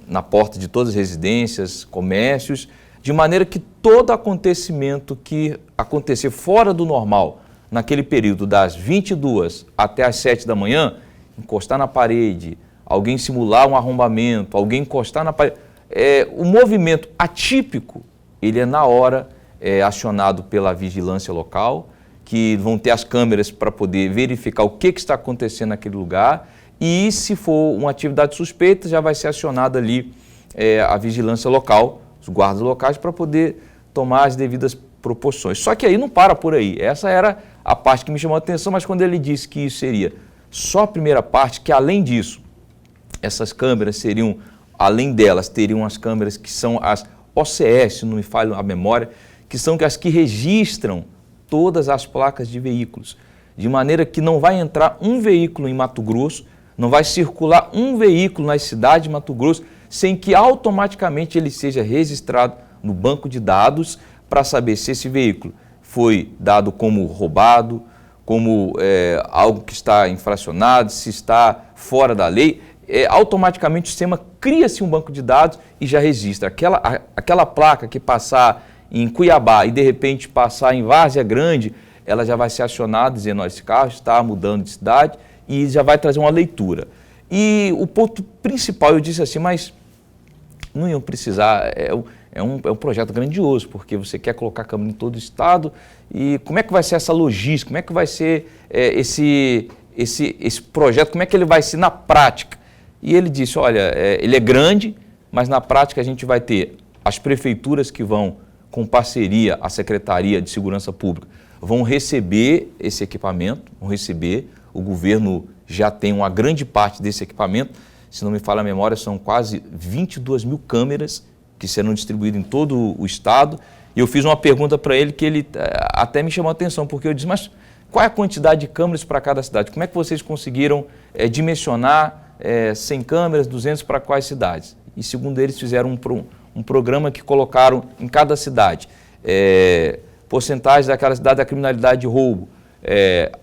Speaker 3: na porta de todas as residências, comércios, de maneira que todo acontecimento que acontecer fora do normal, naquele período das 22 até as 7 da manhã, encostar na parede, alguém simular um arrombamento, alguém encostar na parede, o movimento atípico, ele é na hora acionado pela vigilância local, que vão ter as câmeras para poder verificar o que está acontecendo naquele lugar, e se for uma atividade suspeita, já vai ser acionada ali a vigilância local, os guardas locais, para poder tomar as devidas proporções. Só que aí não para por aí. Essa era a parte que me chamou a atenção, mas quando ele disse que isso seria só a primeira parte, que além disso, essas câmeras seriam, além delas, teriam as câmeras que são as OCS, não me falha a memória, que são as que registram todas as placas de veículos, de maneira que não vai entrar um veículo em Mato Grosso, não vai circular um veículo na cidade de Mato Grosso, sem que automaticamente ele seja registrado no banco de dados para saber se esse veículo foi dado como roubado, como algo que está infracionado, se está fora da lei, automaticamente o sistema cria-se um banco de dados e já registra. Aquela placa que passar em Cuiabá e de repente passar em Várzea Grande, ela já vai ser acionada dizendo, esse carro está mudando de cidade e já vai trazer uma leitura. E o ponto principal, eu disse assim, mas não iam precisar, é um projeto grandioso, porque você quer colocar câmera em todo o estado, e como é que vai ser essa logística, como é que vai ser esse projeto, como é que ele vai ser na prática? E ele disse, olha, ele é grande, mas na prática a gente vai ter as prefeituras que vão, com parceria, a Secretaria de Segurança Pública, vão receber esse equipamento, vão receber, o governo já tem uma grande parte desse equipamento, se não me falha a memória, são quase 22 mil câmeras que serão distribuídas em todo o estado. E eu fiz uma pergunta para ele que ele até me chamou a atenção, porque eu disse, mas qual é a quantidade de câmeras para cada cidade? Como é que vocês conseguiram dimensionar 100 câmeras, 200 para quais cidades? E segundo eles, fizeram um programa que colocaram em cada cidade porcentagem daquela cidade da criminalidade de roubo,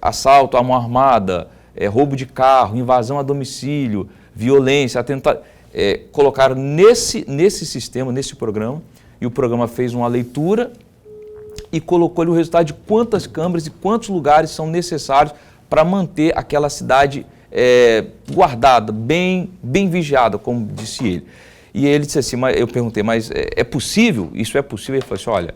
Speaker 3: assalto à mão armada, roubo de carro, invasão a domicílio, violência, atentado. Colocaram nesse sistema, nesse programa, e o programa fez uma leitura e colocou ali o resultado de quantas câmeras e quantos lugares são necessários para manter aquela cidade guardada, bem vigiada, como disse ele. E ele disse assim, eu perguntei, mas é possível? Isso é possível? Ele falou assim, olha,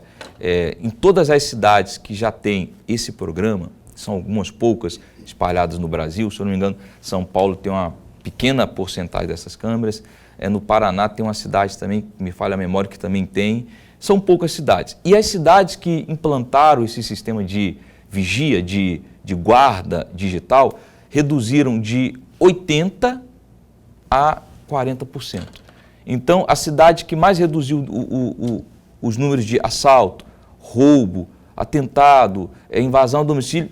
Speaker 3: em todas as cidades que já tem esse programa, são algumas poucas espalhadas no Brasil, se eu não me engano, São Paulo tem uma pequena porcentagem dessas câmeras, no Paraná tem uma cidade também, me falha a memória, que também tem, são poucas cidades. E as cidades que implantaram esse sistema de vigia, de guarda digital, reduziram de 80% a 40%. Então, a cidade que mais reduziu os números de assalto, roubo, atentado, invasão ao domicílio,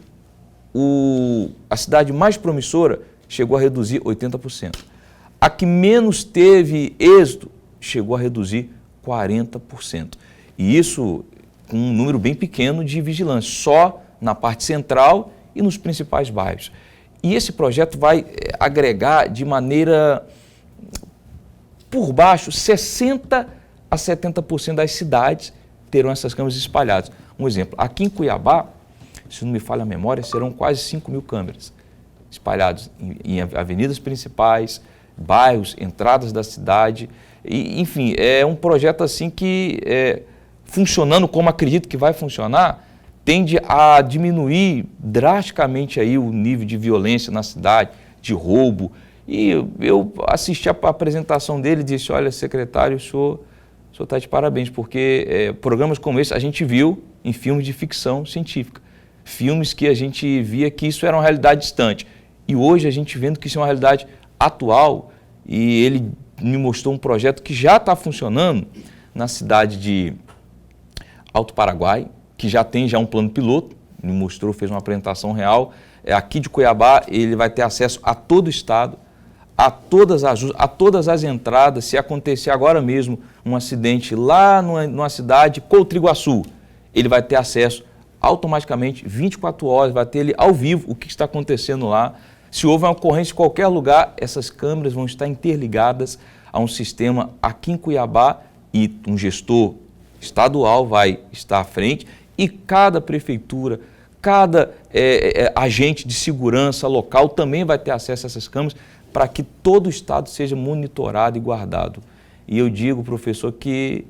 Speaker 3: a cidade mais promissora chegou a reduzir 80%. A que menos teve êxito chegou a reduzir 40%. E isso com um número bem pequeno de vigilância, só na parte central e nos principais bairros. E esse projeto vai agregar de maneira, por baixo, 60% a 70% das cidades terão essas câmeras espalhadas. Um exemplo, aqui em Cuiabá, se não me falha a memória, serão quase 5 mil câmeras espalhadas em avenidas principais, bairros, entradas da cidade. E, enfim, é um projeto assim que, funcionando como acredito que vai funcionar, tende a diminuir drasticamente aí o nível de violência na cidade, de roubo. E eu assisti a apresentação dele e disse, olha, secretário, o senhor está de parabéns, porque programas como esse a gente viu em filmes de ficção científica. Filmes que a gente via que isso era uma realidade distante. E hoje a gente vendo que isso é uma realidade atual, e ele me mostrou um projeto que já está funcionando na cidade de Alto Paraguai, que já tem um plano piloto, me mostrou, fez uma apresentação real. Aqui de Cuiabá ele vai ter acesso a todo o estado, a todas as entradas. Se acontecer agora mesmo um acidente lá numa cidade, Coutriguaçu, ele vai ter acesso automaticamente, 24 horas, vai ter ele ao vivo o que está acontecendo lá. Se houver uma ocorrência em qualquer lugar, essas câmeras vão estar interligadas a um sistema aqui em Cuiabá e um gestor estadual vai estar à frente e cada prefeitura, cada agente de segurança local também vai ter acesso a essas câmeras para que todo o estado seja monitorado e guardado. E eu digo, professor, que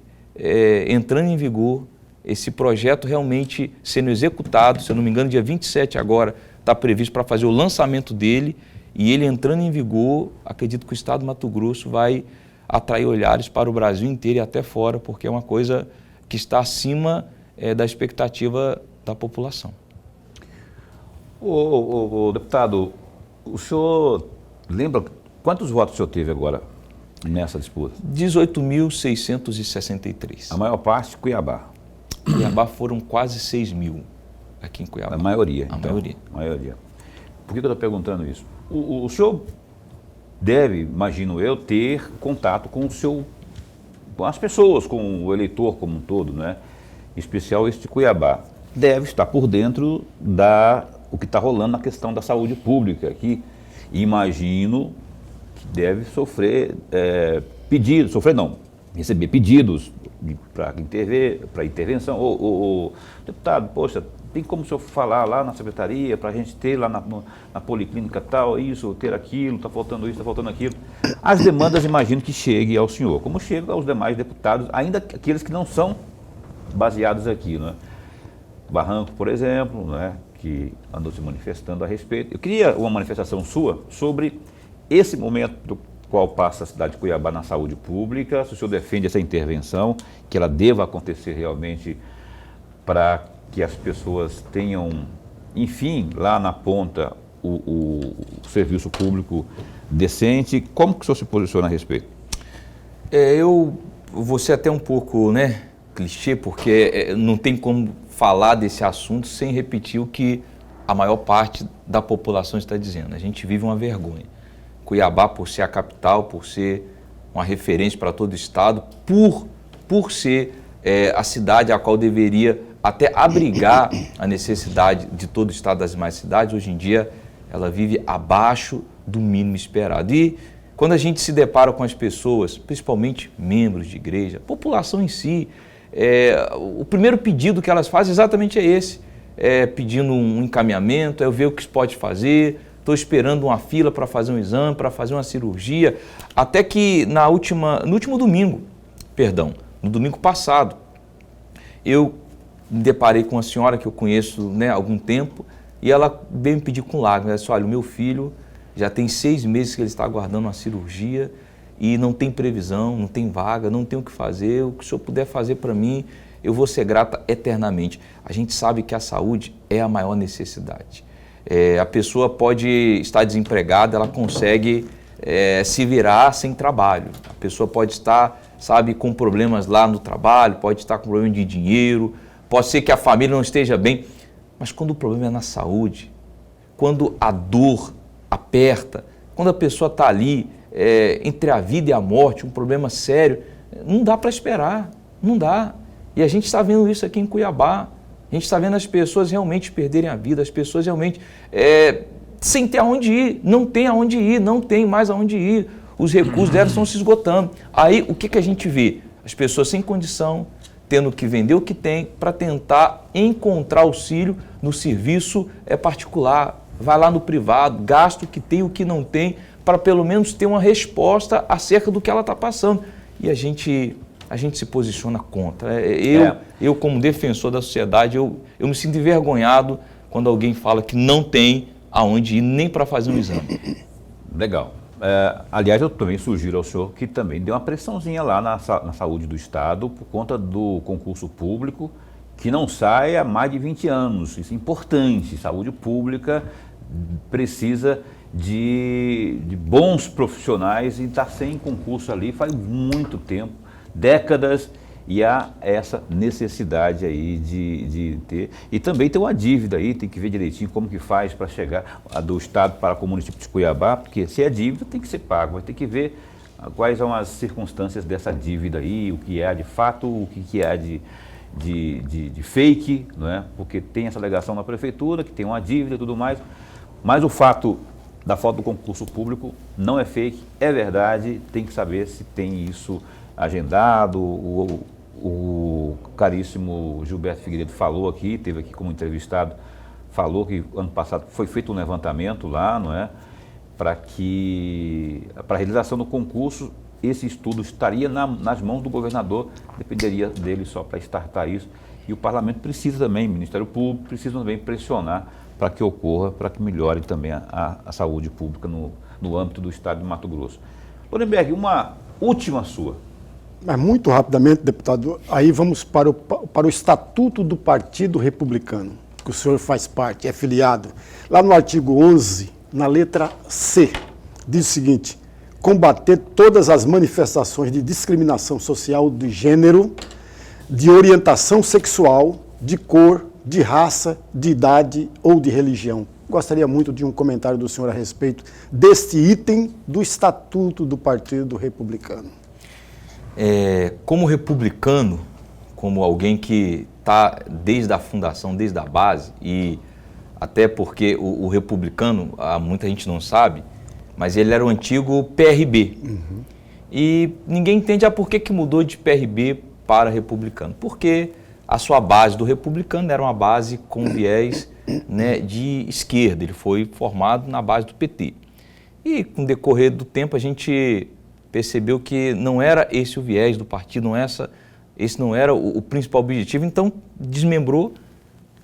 Speaker 3: entrando em vigor, esse projeto realmente sendo executado, se eu não me engano, dia 27 agora, está previsto para fazer o lançamento dele, e ele entrando em vigor, acredito que o estado do Mato Grosso vai atrair olhares para o Brasil inteiro e até fora, porque é uma coisa que está acima da expectativa da população.
Speaker 1: O deputado, o senhor lembra quantos votos o senhor teve agora nessa disputa?
Speaker 3: 18.663.
Speaker 1: A maior parte, Cuiabá.
Speaker 3: Cuiabá foram quase 6 mil aqui em Cuiabá.
Speaker 1: A maioria.
Speaker 3: A
Speaker 1: então,
Speaker 3: maioria.
Speaker 1: A maioria. Por que eu estou perguntando isso? O senhor deve, imagino eu, ter contato com as pessoas, com o eleitor como um todo, né? Em especial este de Cuiabá. Deve estar por dentro da o que está rolando na questão da saúde pública aqui. Imagino que deve sofrer pedidos, receber pedidos para intervenção. Ô, deputado, poxa, tem como o senhor falar lá na secretaria, para a gente ter lá na policlínica tal, isso, ter aquilo, está faltando isso, está faltando aquilo. As demandas, imagino que chegue ao senhor, como chega aos demais deputados, ainda aqueles que não são baseados aqui, né? Barranco, por exemplo, né, que andou se manifestando a respeito. Eu queria uma manifestação sua sobre esse momento do qual passa a cidade de Cuiabá na saúde pública, se o senhor defende essa intervenção, que ela deva acontecer realmente para que as pessoas tenham, enfim, lá na ponta, o serviço público decente. Como que o senhor se posiciona a respeito?
Speaker 3: Eu vou ser até um pouco, clichê, porque não tem como falar desse assunto sem repetir o que a maior parte da população está dizendo. A gente vive uma vergonha. Cuiabá, por ser a capital, por ser uma referência para todo o estado, por ser a cidade a qual deveria até abrigar a necessidade de todo o estado, das demais cidades, hoje em dia ela vive abaixo do mínimo esperado. E quando a gente se depara com as pessoas, principalmente membros de igreja, população em si, o primeiro pedido que elas fazem exatamente é esse, pedindo um encaminhamento, ver o que se pode fazer, estou esperando uma fila para fazer um exame, para fazer uma cirurgia, até que no domingo passado, eu me deparei com uma senhora que eu conheço há algum tempo e ela veio me pedir com lágrimas, ela disse, olha, o meu filho já tem 6 meses que ele está aguardando uma cirurgia e não tem previsão, não tem vaga, não tem o que fazer, o que o senhor puder fazer para mim, eu vou ser grata eternamente. A gente sabe que a saúde é a maior necessidade. A pessoa pode estar desempregada, ela consegue se virar sem trabalho. A pessoa pode estar, com problemas lá no trabalho, pode estar com problema de dinheiro, pode ser que a família não esteja bem, mas quando o problema é na saúde, quando a dor aperta, quando a pessoa está ali entre a vida e a morte, um problema sério, não dá para esperar, não dá. E a gente está vendo isso aqui em Cuiabá, a gente está vendo as pessoas realmente perderem a vida, as pessoas realmente sem ter aonde ir, não tem aonde ir, não tem mais aonde ir, os recursos delas estão se esgotando. Aí o que a gente vê? As pessoas sem condição, tendo que vender o que tem para tentar encontrar auxílio no serviço particular, vai lá no privado, gasta o que tem e o que não tem, para pelo menos ter uma resposta acerca do que ela está passando. E a gente se posiciona contra. Eu como defensor da sociedade, eu me sinto envergonhado quando alguém fala que não tem aonde ir nem para fazer um exame.
Speaker 1: Legal. Aliás, eu também sugiro ao senhor que também dê uma pressãozinha lá na saúde do Estado por conta do concurso público, que não sai há mais de 20 anos. Isso é importante. Saúde pública precisa de bons profissionais e está sem concurso ali faz muito tempo, décadas, e há essa necessidade aí de ter. E também tem uma dívida aí, tem que ver direitinho como que faz para chegar do Estado para o município de Cuiabá, porque se é dívida tem que ser pago, vai ter que ver quais são as circunstâncias dessa dívida aí, o que é de fato, o que é de fake, não é? Porque tem essa alegação na prefeitura, que tem uma dívida e tudo mais, mas o fato da falta do concurso público não é fake, é verdade, tem que saber se tem isso agendado. O caríssimo Gilberto Figueiredo falou aqui, teve aqui como entrevistado, falou que ano passado foi feito um levantamento lá, não é? Para a realização do concurso, esse estudo estaria nas mãos do governador, dependeria dele só para startar isso. E o parlamento precisa também, o Ministério Público precisa também pressionar para que ocorra, para que melhore também a saúde pública no âmbito do estado de Mato Grosso. Lorenberg, uma última sua.
Speaker 2: Mas muito rapidamente, deputado, aí vamos para o Estatuto do Partido Republicano, que o senhor faz parte, é filiado. Lá no artigo 11, na letra C, diz o seguinte: combater todas as manifestações de discriminação social de gênero, de orientação sexual, de cor, de raça, de idade ou de religião. Gostaria muito de um comentário do senhor a respeito deste item do Estatuto do Partido Republicano.
Speaker 3: Como republicano, como alguém que está desde a fundação, desde a base, e até porque o republicano, muita gente não sabe, mas ele era o antigo PRB. E ninguém entende por que mudou de PRB para republicano. Porque a sua base do republicano era uma base com viés, né, de esquerda, ele foi formado na base do PT. E com o decorrer do tempo a gente percebeu que não era esse o viés do partido, esse não era o principal objetivo, então desmembrou,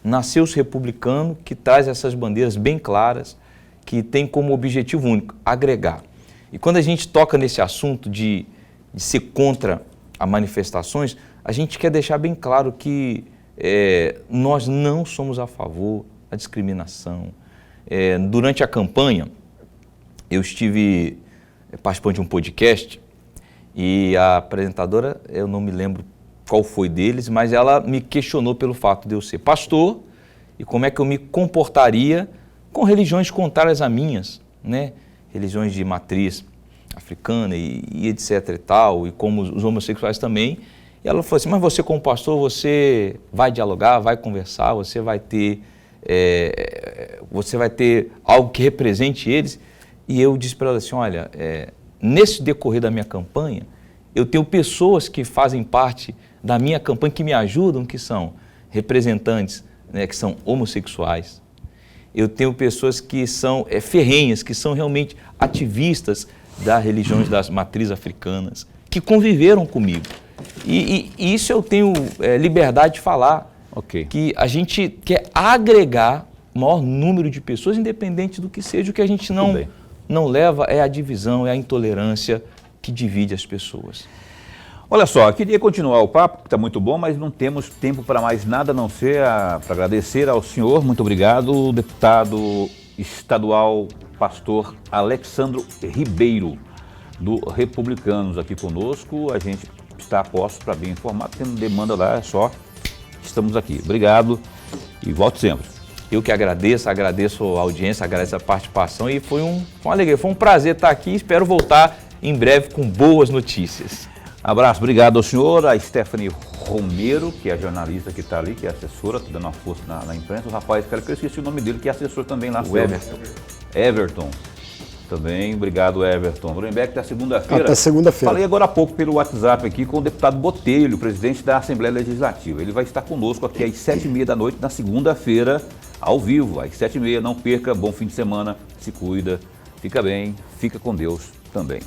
Speaker 3: nasceu-se republicano, que traz essas bandeiras bem claras, que tem como objetivo único, agregar. E quando a gente toca nesse assunto de ser contra as manifestações, a gente quer deixar bem claro que nós não somos a favor da discriminação. Durante a campanha, eu estive participando de um podcast e a apresentadora, eu não me lembro qual foi deles, mas ela me questionou pelo fato de eu ser pastor e como é que eu me comportaria com religiões contrárias a minhas, né? Religiões de matriz africana e etc e tal, e como os homossexuais também. E ela falou assim, mas você como pastor, você vai dialogar, vai conversar, você vai ter algo que represente eles. E eu disse para ela assim, olha, nesse decorrer da minha campanha, eu tenho pessoas que fazem parte da minha campanha, que me ajudam, que são representantes, né, que são homossexuais. Eu tenho pessoas que são ferrenhas, que são realmente ativistas das religiões das matrizes africanas, que conviveram comigo. E isso eu tenho liberdade de falar, que a gente quer agregar o maior número de pessoas, independente do que seja. O que a gente não leva é a divisão, é a intolerância que divide as pessoas.
Speaker 1: Olha só, queria continuar o papo, que está muito bom, mas não temos tempo para mais nada, a não ser para agradecer ao senhor. Muito obrigado, deputado estadual, pastor Alexandro Ribeiro, do Republicanos, aqui conosco. A gente está a posto para bem informado, tendo demanda lá, é só, estamos aqui. Obrigado e volte sempre.
Speaker 3: Eu que agradeço a audiência, agradeço a participação e foi uma alegria, foi um prazer estar aqui. Espero voltar em breve com boas notícias.
Speaker 1: Abraço, obrigado ao senhor, a Stephanie Romero, que é a jornalista que está ali, que é assessora, está dando uma força na imprensa. O rapaz, cara, que eu esqueci o nome dele, que é assessor também lá.
Speaker 3: O Everton.
Speaker 1: Everton. Também, obrigado, Everton. Lorenberg, até segunda-feira.
Speaker 2: Até segunda-feira.
Speaker 1: Falei agora há pouco pelo WhatsApp aqui com o deputado Botelho, presidente da Assembleia Legislativa. Ele vai estar conosco aqui às 7h30 da noite, na segunda-feira, ao vivo, às 7h30. Não perca, bom fim de semana, se cuida, fica bem, fica com Deus também.